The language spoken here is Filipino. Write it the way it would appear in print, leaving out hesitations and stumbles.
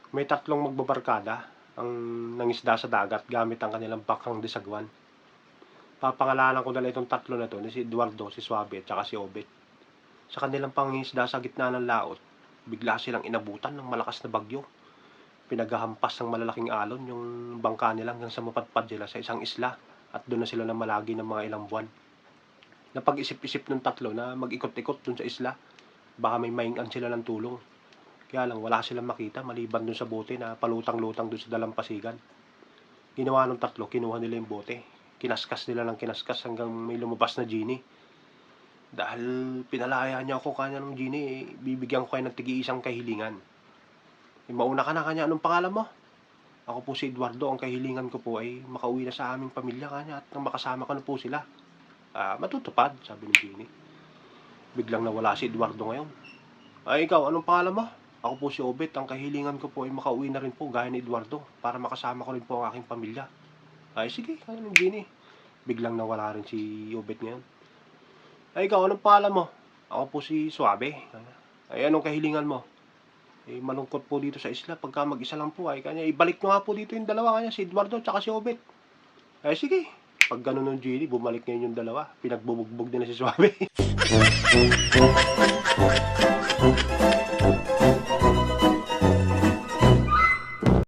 May tatlong magbabarkada ang nangisda sa dagat gamit ang kanilang bakang disagwan. Papangalanan ko na lang itong tatlo na 'to, si Eduardo, si Suabe, at saka si Obet. Sa kanilang pangingisda sa gitna ng laot, bigla silang inabutan ng malakas na bagyo. Pinaghahampas ng malalaking alon yung bangka nila hanggang sa mapadpad sila sa isang isla at doon na sila namalagi ng mga ilang buwan. Napag-isip-isip ng tatlo na mag-ikot-ikot dun sa isla. Baka may maingan sila ng tulong. Kaya lang wala silang makita maliban dun sa bote na palutang-lutang dun sa dalampasigan. Ginawa ng tatlo, kinuha nila yung bote. Kinaskas nila ng kinaskas hanggang may lumabas na genie. Dahil pinalaya niya ako kanya ng genie, bibigyan ko kayo ng tig-iisang kahilingan. Mauna ka na kanya, anong pangalan mo? Ako po si Eduardo, ang kahilingan ko po ay makauwi na sa aming pamilya kanya at nang makasama ko na po sila. Matutupad, sabi ng genie. Biglang nawala si Eduardo ngayon. Ikaw, anong pangalan mo? Ako po si Obet, ang kahilingan ko po ay makauwi na rin po gaya ni Eduardo para makasama ko rin po ang aking pamilya. Sige, kaya ng genie. Biglang nawala rin si Obet ngayon. Ikaw, anong pangalan mo? Ako po si Suabe. Anong kahilingan mo? Malungkot po dito sa isla pagka mag-isa lang po kanya ibalik nyo nga po dito yung dalawa kanya, si Eduardo at si Obet. Sige. Pag ganun ng genie, bumalik ngayon yung dalawa. Pinagbubugbog din na si Suabe.